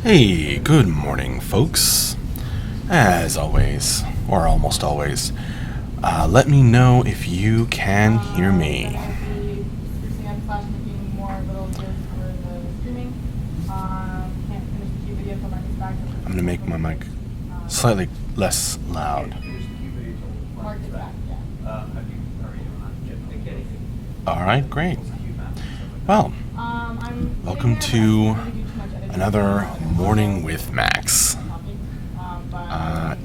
Hey, good morning, folks. As always, or almost always, let me know if you can hear me. I'm going to make my mic slightly less loud. Alright, great. Well, welcome to another Morning with Max.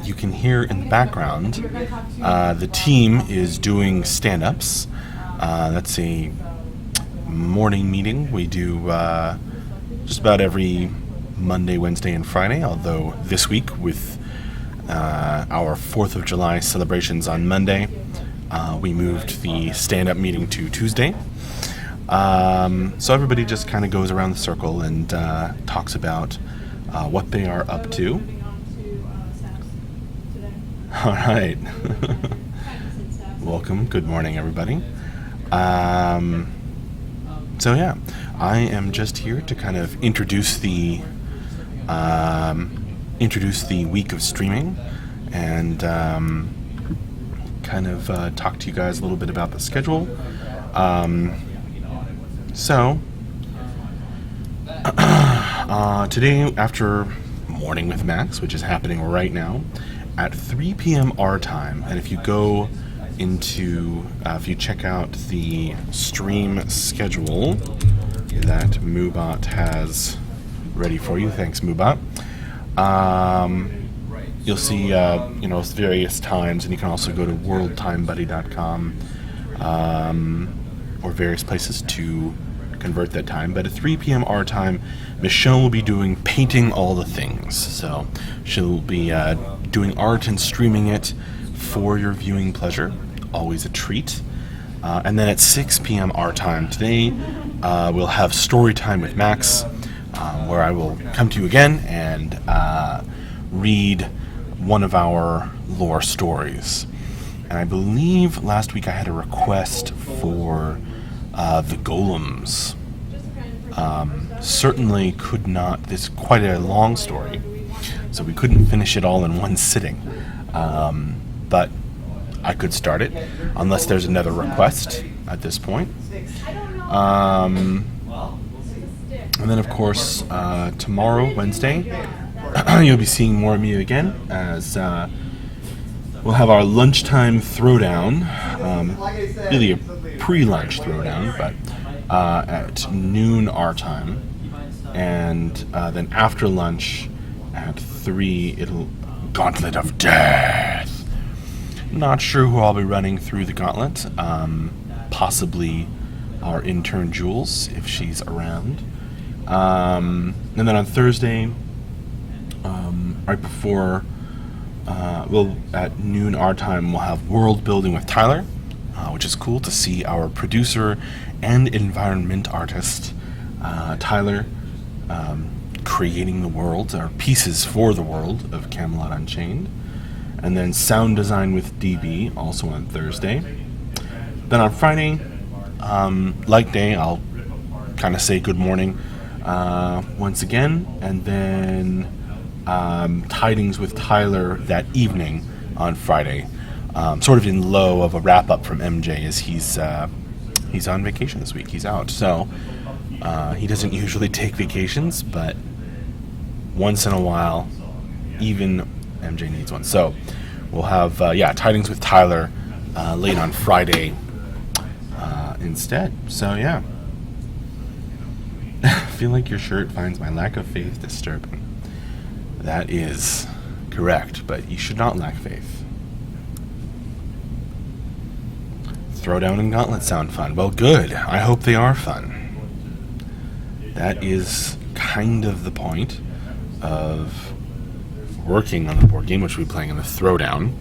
You can hear in the background, the team is doing stand-ups. That's a morning meeting we do just about every Monday, Wednesday, and Friday, although this week with our 4th of July celebrations on Monday, we moved the stand-up meeting to Tuesday. So everybody just kind of goes around the circle and talks about what they are up to. All right. Welcome. Good morning, everybody. So yeah, I am just here to kind of introduce the week of streaming and kind of talk to you guys a little bit about the schedule. So today, after Morning with Max, which is happening right now at 3 p.m. our time, and if you go into, if you check out the stream schedule that Moobot has ready for you, thanks Moobot, you'll see, various times, and you can also go to worldtimebuddy.com or various places to convert that time. But at 3 p.m. our time, Michelle will be doing Painting All the Things. So she'll be doing art and streaming it for your viewing pleasure. Always a treat. And then at 6 p.m. our time today, we'll have Story Time with Max, where I will come to you again and read one of our lore stories. And I believe last week I had a request for the golems. Certainly could not, this is quite a long story, so we couldn't finish it all in one sitting. But I could start it, unless there's another request at this point. And then, of course, tomorrow, Wednesday, you'll be seeing more of me again, as we'll have our lunchtime throwdown, really a pre-lunch throwdown, but at noon our time, and then after lunch at 3, it'll Gauntlet of Death. Not sure who I'll be running through the gauntlet. Possibly our intern Jules, if she's around. And then on Thursday, right before, at noon our time, we'll have World Building with Tyler, which is cool to see our producer and environment artist, Tyler, creating the world, or pieces for the world of Camelot Unchained. And then sound design with DB, also on Thursday. Then on Friday, like day, I'll kind of say good morning once again, and then tidings with Tyler that evening on Friday, sort of in lieu of a wrap up from MJ, as he's on vacation this week. He's out, so he doesn't usually take vacations, but once in a while, even MJ needs one. So we'll have tidings with Tyler late on Friday instead. So yeah. I feel like your shirt finds my lack of faith disturbing. That is correct, but you should not lack faith. Throwdown and Gauntlet sound fun. Well, good. I hope they are fun. That is kind of the point of working on the board game, which we'll be playing in the Throwdown,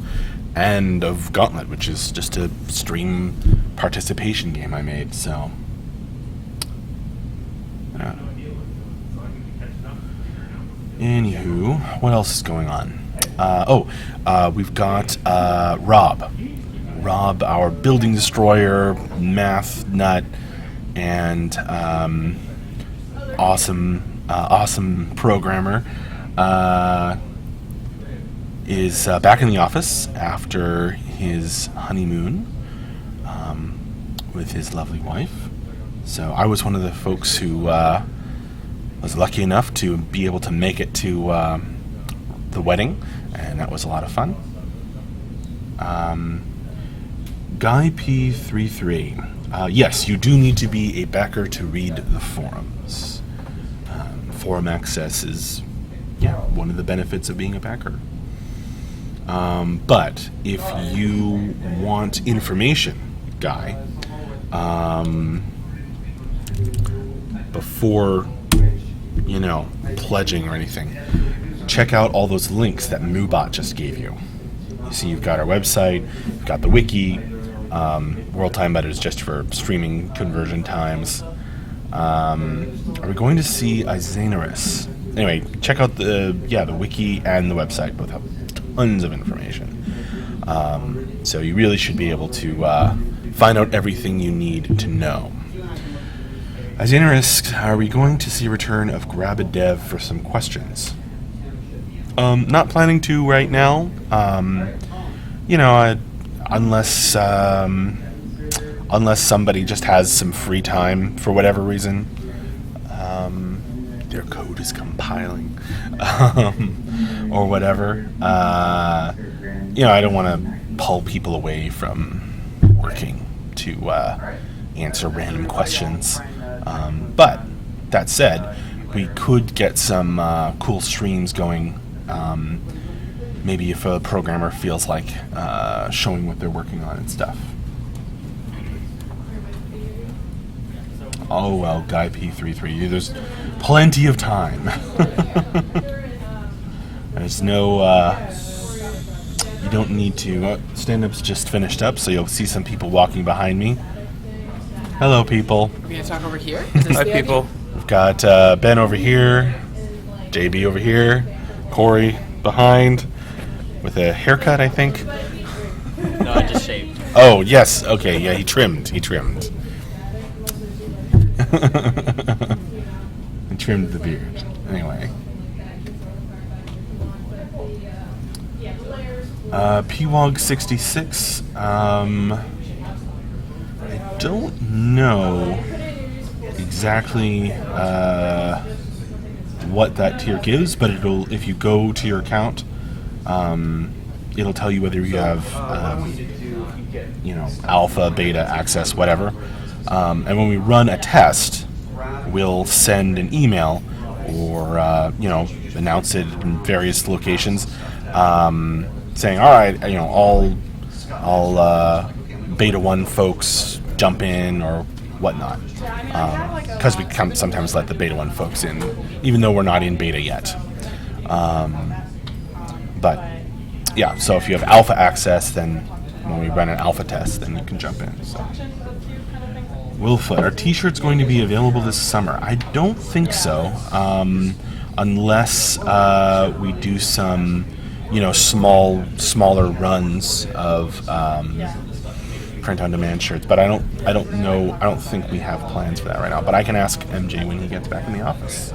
and of Gauntlet, which is just a stream participation game I made, so yeah. Anywho, what else is going on? We've got Rob, our building destroyer, math nut, and awesome awesome programmer, is back in the office after his honeymoon with his lovely wife. So I was one of the folks who was lucky enough to be able to make it to the wedding, and that was a lot of fun. Guy P33. Yes, you do need to be a backer to read the forums. Forum access is one of the benefits of being a backer. But if you want information, Guy, before pledging or anything, check out all those links that Moobot just gave you. You see, you've got our website, you've got the wiki. World Time Better is just for streaming conversion times. Are we going to see Izanorus? Anyway, check out the wiki and the website. Both have tons of information. So you really should be able to find out everything you need to know. Izanorus, are we going to see a return of Grabadev for some questions? Not planning to right now. Unless somebody just has some free time for whatever reason. Their code is compiling, or whatever. I don't want to pull people away from working to answer random questions. But that said, we could get some cool streams going. Maybe if a programmer feels like showing what they're working on and stuff. Oh well, Guy P33, there's plenty of time. There's no, you don't need to. Stand-up's just finished up, so you'll see some people walking behind me. Hello, people. We're going to talk over here? Hi, people. We've got Ben over here, JB over here, Corey behind, with a haircut, I think. No, I just shaved. Oh, yes. Okay, yeah, he trimmed. He trimmed the beard. Anyway. PWOG66. I don't know exactly what that tier gives, but if you go to your account, it'll tell you whether you have alpha, beta, access, whatever. And when we run a test, we'll send an email or announce it in various locations, saying, all right, all beta 1 folks jump in or whatnot, because we sometimes let the beta 1 folks in, even though we're not in beta yet. But yeah, so if you have alpha access, then when we run an alpha test, then you can jump in. So. Willfoot, are t-shirts going to be available this summer? I don't think so, unless we do some, smaller runs of print-on-demand shirts. But I don't know. I don't think we have plans for that right now. But I can ask MJ when he gets back in the office.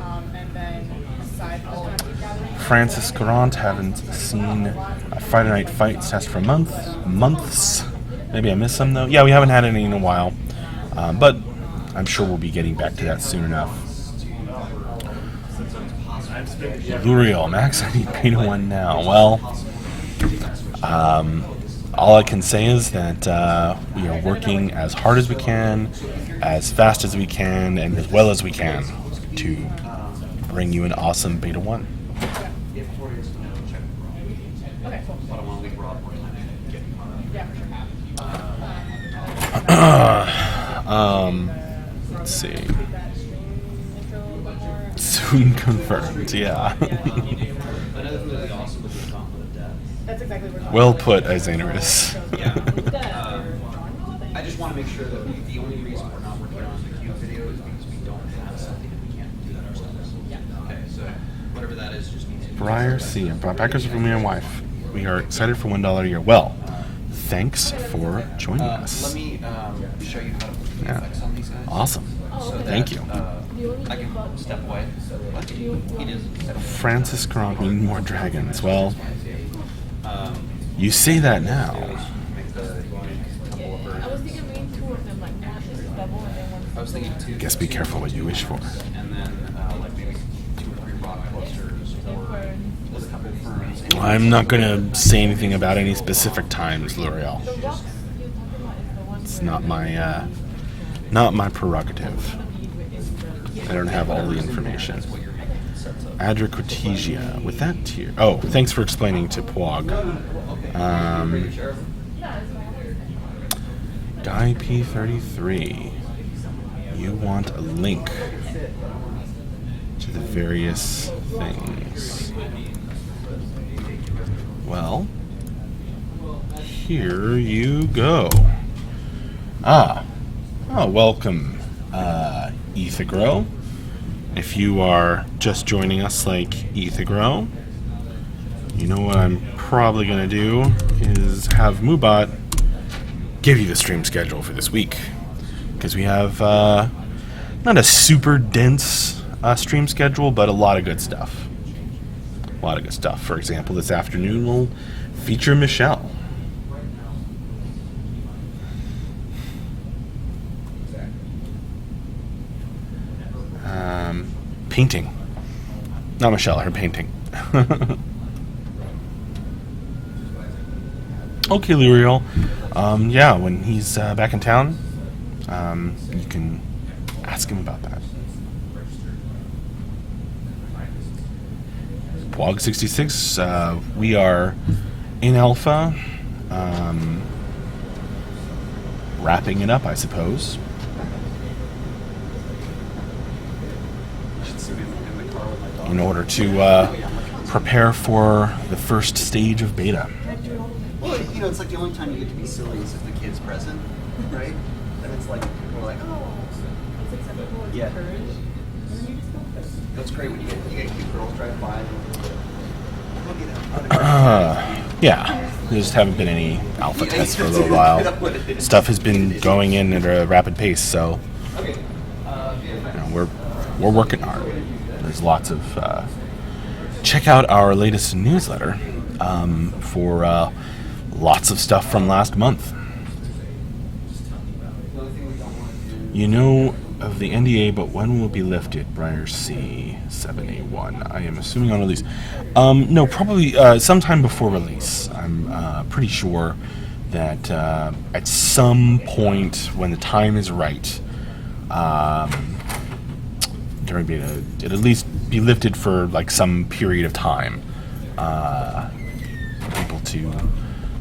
Francis Grant, haven't seen a Friday Night Fights test for months. Maybe I missed some though. Yeah, we haven't had any in a while. But I'm sure we'll be getting back to that soon enough. Luriel, Max, I need beta 1 now. Well, all I can say is that we are working as hard as we can, as fast as we can, and as well as we can to bring you an awesome beta 1. Let's see. Soon confirmed, yeah. Well put, Izanorus. I just want to make sure that the only reason we're not working on the Cube video is because we don't have something and we can't do that ourselves. Okay, so whatever that is just means... Briar C. Backers for me and wife. We are excited for $1 a year. Well, thanks for joining us. Let me show you how to put the effects on these guys. Awesome. So Thank that, you. I can step away. What? He doesn't step away. Francis Grant, we need more dragons. Well, Um, you say that now. make the couple of I was versions. thinking maybe two of them, like one is double and then one. I was thinking two. Guess be careful what you wish for. And then like maybe 2 or 3 rock clusters or a couple of ferns. I'm not going to say anything about any specific times, L'Oreal. The rocks you're talking about is the ones It's where not my prerogative. I don't have all the information. Adricotegia. With that tier. Oh, thanks for explaining to Pwog. Guy P33. You want a link to the various things. Well, here you go. Welcome, Ethagro. If you are just joining us like Ethagro, you know what I'm probably going to do is have Moobot give you the stream schedule for this week. Because we have not a super dense stream schedule, but a lot of good stuff. A lot of good stuff. For example, this afternoon we'll feature Michelle. Painting. Not Michelle, her painting. Okay, L'Oreal. Yeah, when he's back in town, you can ask him about that. Pwog66, we are in alpha, wrapping it up, I suppose. In order to prepare for the first stage of beta. Well, you know, it's like the only time you get to be silly is if the kid's present, right? And it's like, people are like, oh. Yeah. That's great when you get cute girls drive by and look at them. Yeah, there just haven't been any alpha tests for a little while. Stuff has been going in at a rapid pace, so Okay. you know, we're working hard. There's lots of check out our latest newsletter for lots of stuff from last month. You know of the NDA, but when will it be lifted? Briar C 7A1. I am assuming on release. No, probably sometime before release. I'm pretty sure that at some point when the time is right, during beta, it'll at least be lifted for like some period of time for people to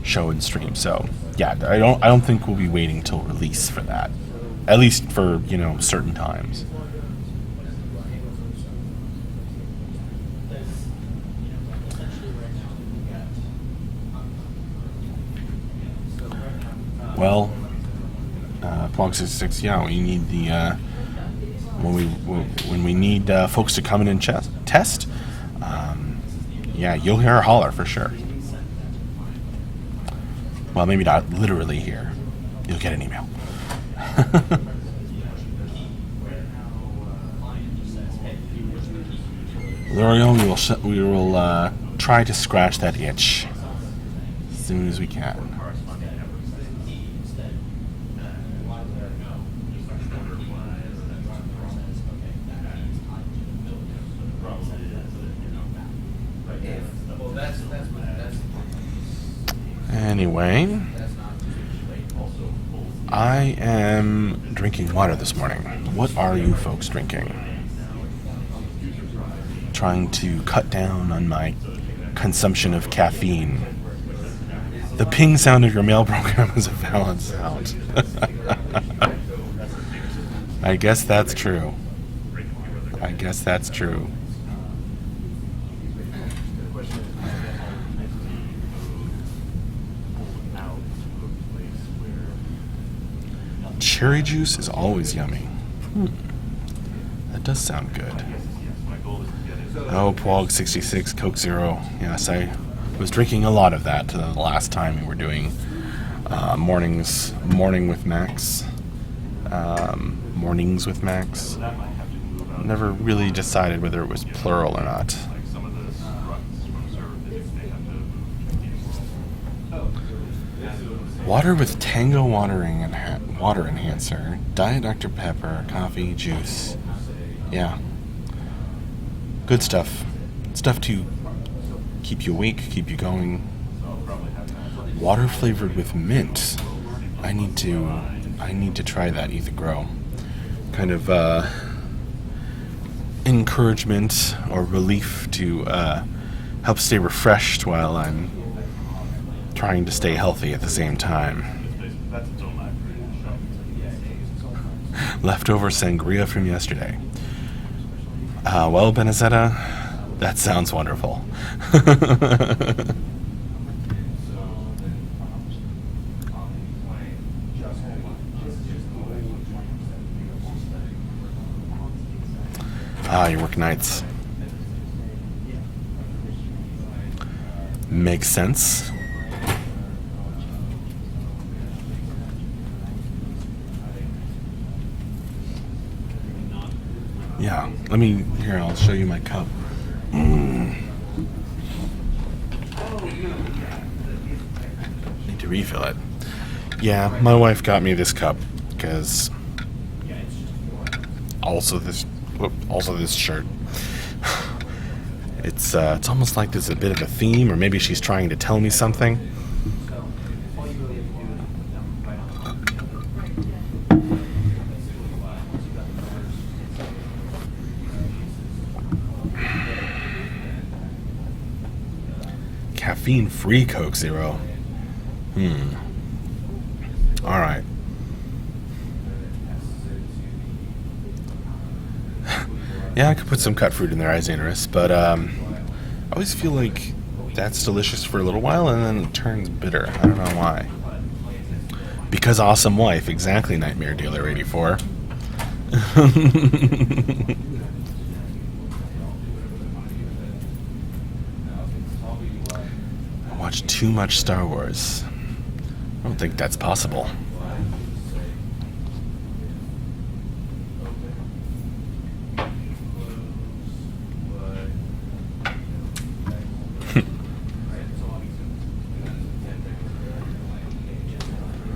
show and stream. So yeah, I don't think we'll be waiting till release for that. At least for, you know, certain times. Well, Pwog66, yeah, we need the when we need folks to come in and test. Yeah, you'll hear a holler for sure. Well, maybe not literally here. You'll get an email. L'Oreal, we will try to scratch that itch as soon as we can. Anyway, I am drinking water this morning. What are you folks drinking? Trying to cut down on my consumption of caffeine. The ping sound of your mail program is a valid sound. I guess that's true. I guess that's true. Cherry juice is always yummy. That does sound good. Oh, Pwog66, Coke Zero. Yes, I was drinking a lot of that the last time we were doing morning with Max. Mornings with Max. Never really decided whether it was plural or not. Water with Tango water enhancer, Diet Dr. Pepper, coffee, juice. Yeah. Good stuff. Stuff to keep you awake, keep you going. Water flavored with mint. I need to try that, Eat the Grow. Kind of encouragement or relief to help stay refreshed while I'm trying to stay healthy at the same time. Leftover sangria from yesterday. Well, Benezetta, that sounds wonderful. You work nights. Makes sense. Yeah, here, I'll show you my cup. Need to refill it. Yeah, my wife got me this cup because also this shirt. It's almost like there's a bit of a theme, or maybe she's trying to tell me something. Caffeine-free Coke Zero. All right. Yeah, I could put some cut fruit in there, Isanarus, but I always feel like that's delicious for a little while and then it turns bitter. I don't know why. Because awesome wife, exactly, Nightmare Dealer 84. I watch too much Star Wars. I don't think that's possible.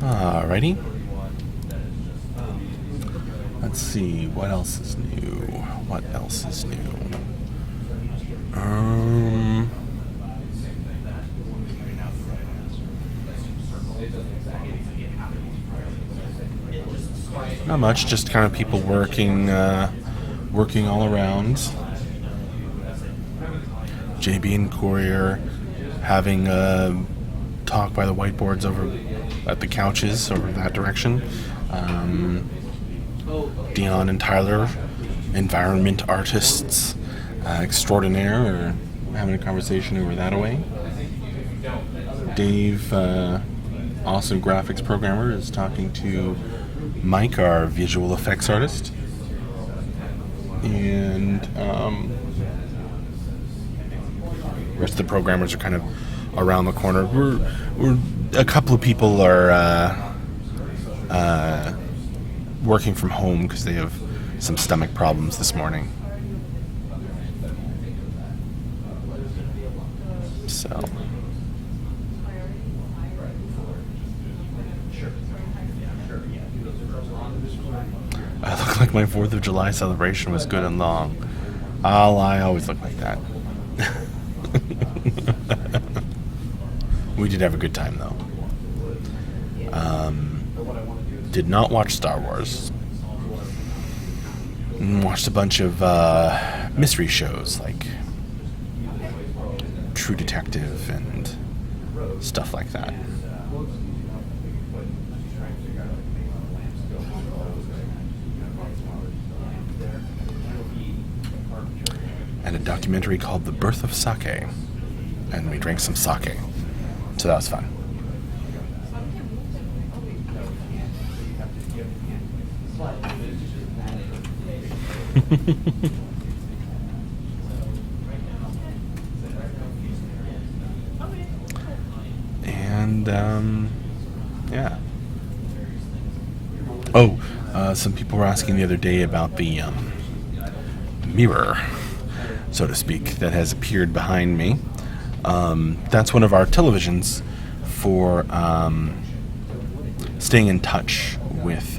Alrighty. Let's see, what else is new? What else is new? Not much, just kind of people working all around. JB and Courier having a talk by the whiteboards over at the couches over that direction. Dion and Tyler, environment artists extraordinaire, are having a conversation over that away. Dave, awesome graphics programmer, is talking to Mike, our visual effects artist. And the rest of the programmers are kind of around the corner. We're a couple of people are working from home because they have some stomach problems this morning. So I look like my 4th of July celebration was good and long. I always look like that. We did have a good time, though. Did not watch Star Wars. Watched a bunch of mystery shows like True Detective and stuff like that. And a documentary called The Birth of Sake. And we drank some sake. So that was fun. And yeah. Oh, Some people were asking the other day about the mirror, so to speak, that has appeared behind me. That's one of our televisions for staying in touch with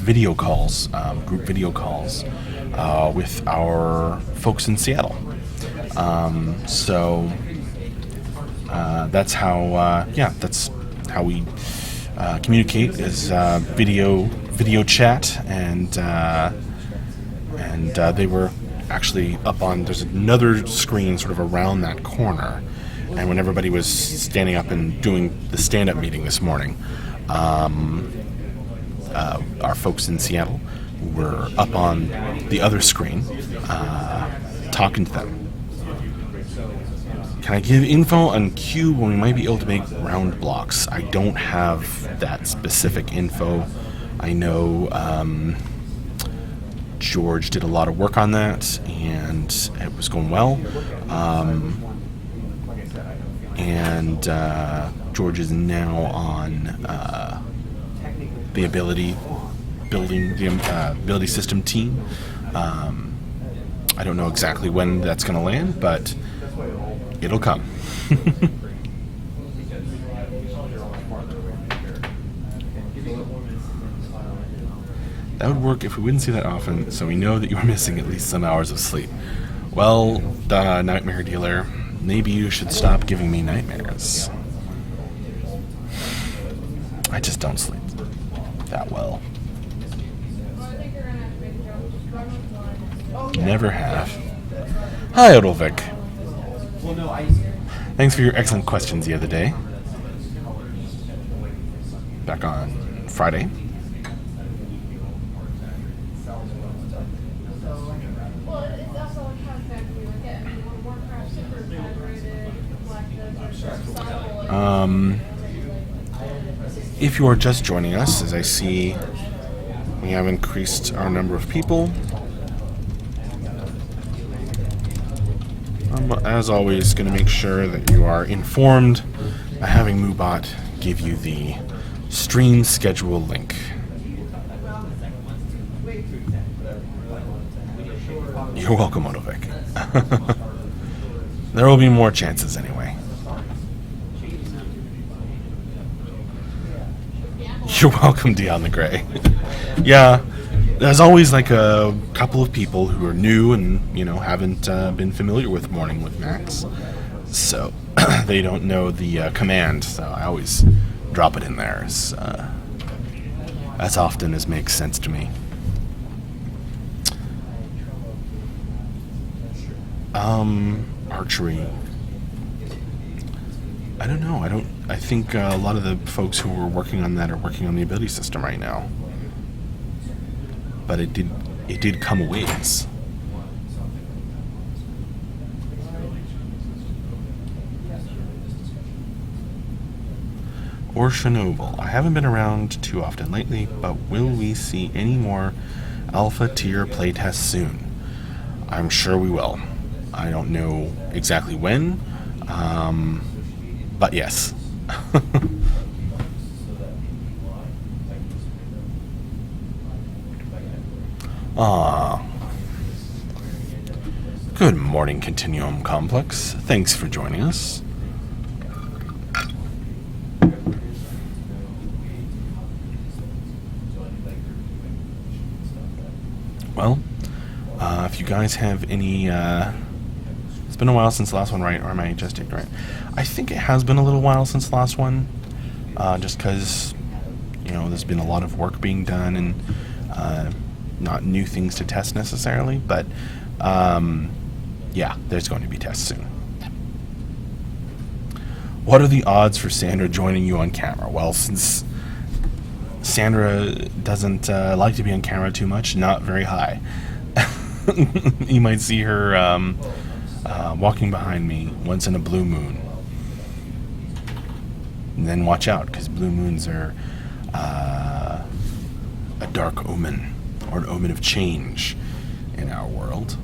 video calls, group video calls, with our folks in Seattle. So that's how we communicate, is video chat, and they were actually up on. There's another screen sort of around that corner, and when everybody was standing up and doing the stand-up meeting this morning, our folks in Seattle were up on the other screen, talking to them. Can I give info on Q when we might be able to make round blocks? I don't have that specific info. I know George did a lot of work on that, and it was going well. And George is now on the ability system team. I don't know exactly when that's going to land, but it'll come. That would work if we wouldn't see that often, so we know that you are missing at least some hours of sleep. Well, nightmare dealer, maybe you should stop giving me nightmares. I just don't sleep that well. Never have. Hi, Odolvik. Thanks for your excellent questions the other day. Back on Friday. Well, it's also a contact we were getting. Warcraft super collaborated, If you are just joining us, as I see we have increased our number of people. As always, going to make sure that you are informed by having Moobot give you the stream schedule link. You're welcome, Odovik. There will be more chances anyway. You're welcome, Dion the Grey. Yeah. There's always like a couple of people who are new and, haven't been familiar with Morning with Max. So they don't know the command, so I always drop it in there as often as makes sense to me. Archery. I don't know. I think a lot of the folks who were working on that are working on the ability system right now. But it did come a ways. Or Chernobyl. I haven't been around too often lately, but will we see any more alpha tier playtests soon? I'm sure we will. I don't know exactly when, but yes. Good morning, Continuum Complex. Thanks for joining us. Well, if you guys have any, it's been a while since the last one, right? Or am I just ignorant? I think it has been a little while since the last one, just because, there's been a lot of work being done and not new things to test necessarily, but yeah, there's going to be tests soon. What are the odds for Sandra joining you on camera? Well, since Sandra doesn't like to be on camera too much, not very high. You might see her walking behind me once in a blue moon. And then watch out, because blue moons are a dark omen, or an omen of change in our world.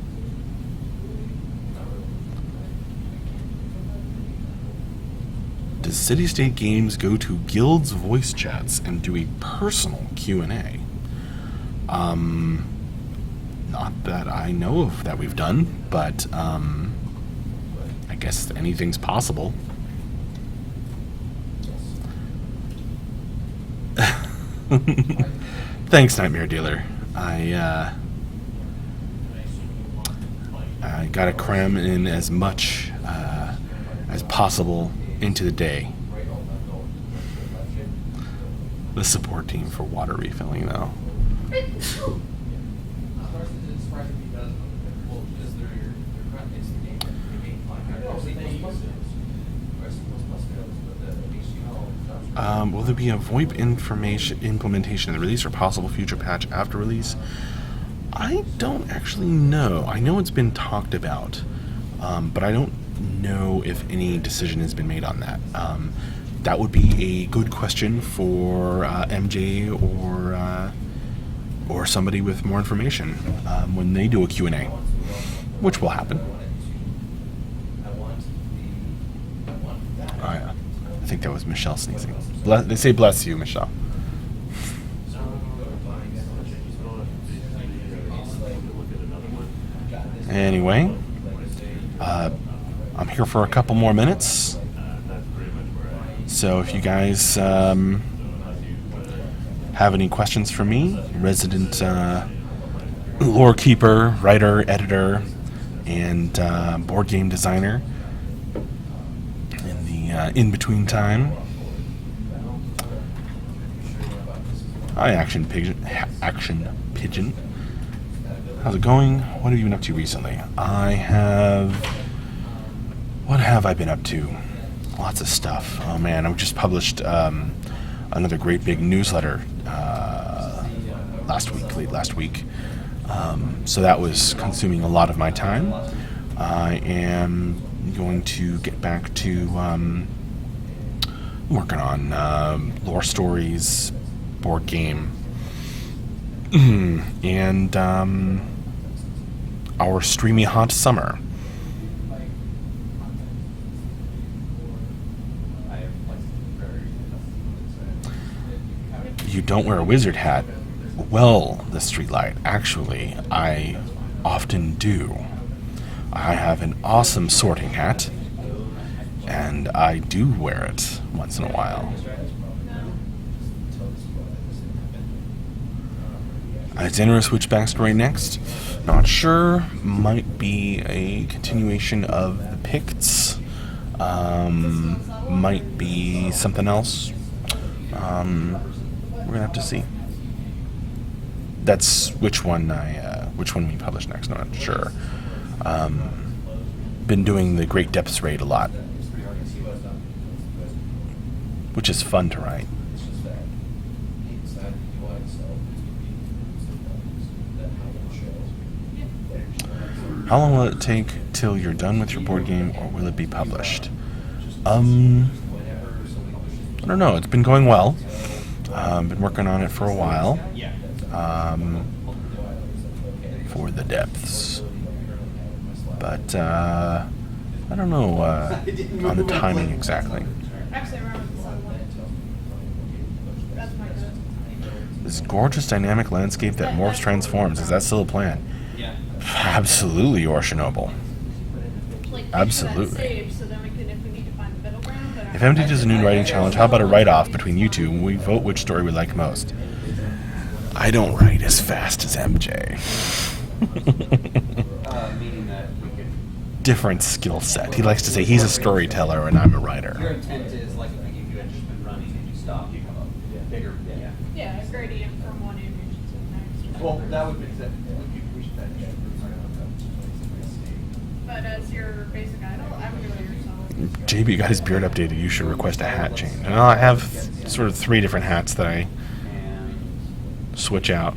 Does City State Games go to guilds voice chats and do a personal Q&A? Not that I know of that we've done, but I guess anything's possible. Thanks, Nightmare Dealer. I gotta cram in as much as possible into the day. The support team for water refilling, though. Will there be a VoIP information implementation in the release or possible future patch after release? I don't actually know. I know it's been talked about, but I don't know if any decision has been made on that. That would be a good question for MJ or somebody with more information when they do a Q&A, which will happen. I think that was Michelle sneezing. They say bless you, Michelle. Anyway, I'm here for a couple more minutes. So if you guys have any questions for me, resident lore keeper, writer, editor, and board game designer, in-between time. Hi, Action Pigeon. How's it going? What have you been up to recently? What have I been up to? Lots of stuff. Oh man, I just published another great big newsletter late last week. So that was consuming a lot of my time. I am going to get back to working on lore stories, board game, and our streamy hot summer. You don't wear a wizard hat? Well, the Streetlight, actually, I often do. I have an awesome sorting hat, and I do wear it once in a while. Is Enter a Switch backstory next? Not sure. Might be a continuation of the Picts. Might be something else. We're gonna have to see. That's which one we publish next. I'm not sure. Been doing the Great Depths raid a lot, which is fun to write. How long will it take till you're done with your board game, or will it be published? I don't know. It's been going well. Been working on it for a while. For the Depths. But I don't know on the timing exactly. Actually, around the sun one. That's my good. This gorgeous dynamic landscape that morphs transforms. Is that still a plan? Yeah. Absolutely, or Chernobyl. Like, Absolutely. Save, so then we can, if we need to find the middle ground. But If MD does a new writing challenge, how about a write-off between you two and we vote which story we like most? I don't write as fast as MJ. Meaning that we could. Different skill set. He likes to say he's a storyteller and I'm a Your writer. intent is like if you had just been running and you stopped, you come up bigger. Yeah. yeah, a gradient from one image to the next. Well, that would be that. We should. But as your basic idol, I would go to yourself. JB got his beard updated. You should request a hat change. And I have sort of 3 different hats that I switch out.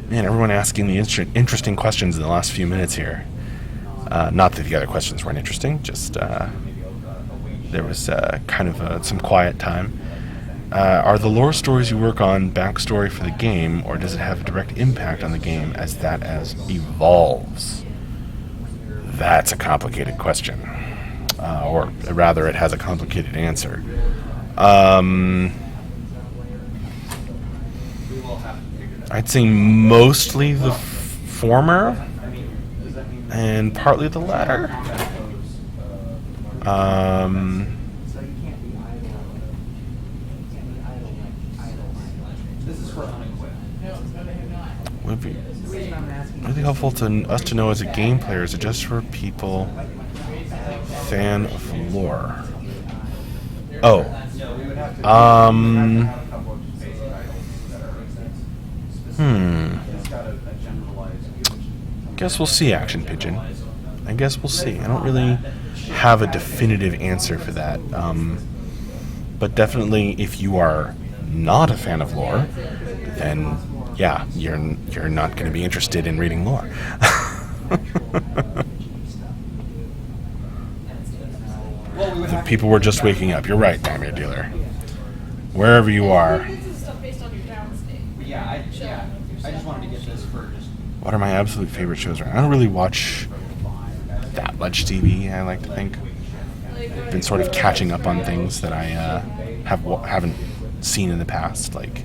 Man, everyone asking the interesting questions in the last few minutes here. Not that the other questions weren't interesting, just there was kind of some quiet time. Are the lore stories you work on backstory for the game, or does it have a direct impact on the game as evolves? That's a complicated question. Or rather, it has a complicated answer. I'd say mostly the former and partly the latter. This is for unequipped. Would be really helpful to us to know as a game player. Is it just for people fan of lore? Oh, Guess we'll see, Action Pigeon. I guess we'll see. I don't really have a definitive answer for that. But definitely, if you are not a fan of lore, then yeah, you're not going to be interested in reading lore. The people were just waking up. You're right, Nightmare Dealer. Wherever you are. This is stuff based on your downstate. Yeah, I just wanted to get this for just. What are my absolute favorite shows right now? I don't really watch that much TV, I like to think. I've been sort of catching up on things that I haven't seen in the past, like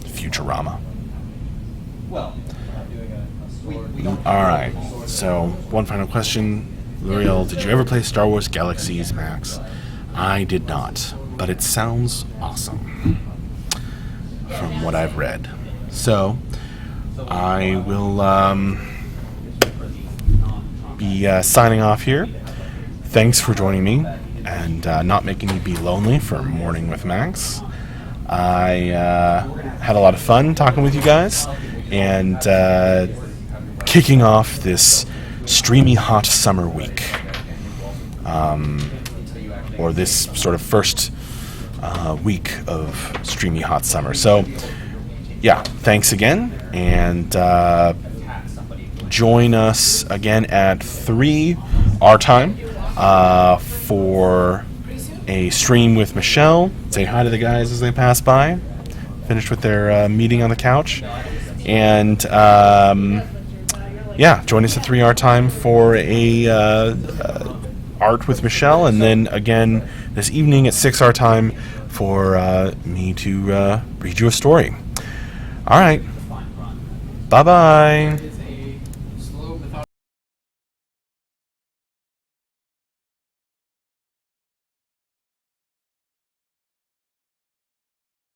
Futurama. Well, Alright, so one final question. L'Oreal, did you ever play Star Wars Galaxies, Max? I did not, but it sounds awesome from what I've read. So, I will be signing off here. Thanks for joining me and not making me be lonely for Morning with Max. I had a lot of fun talking with you guys and kicking off this streamy hot summer week, or this sort of first week of streamy hot summer. So yeah, thanks again, and join us again at 3 our time for a stream with Michelle. Say hi to the guys as they pass by, finished with their meeting on the couch, and yeah, join us at 3 our time for a art with Michelle, and then again this evening at 6 our time for me to read you a story. All right, bye-bye.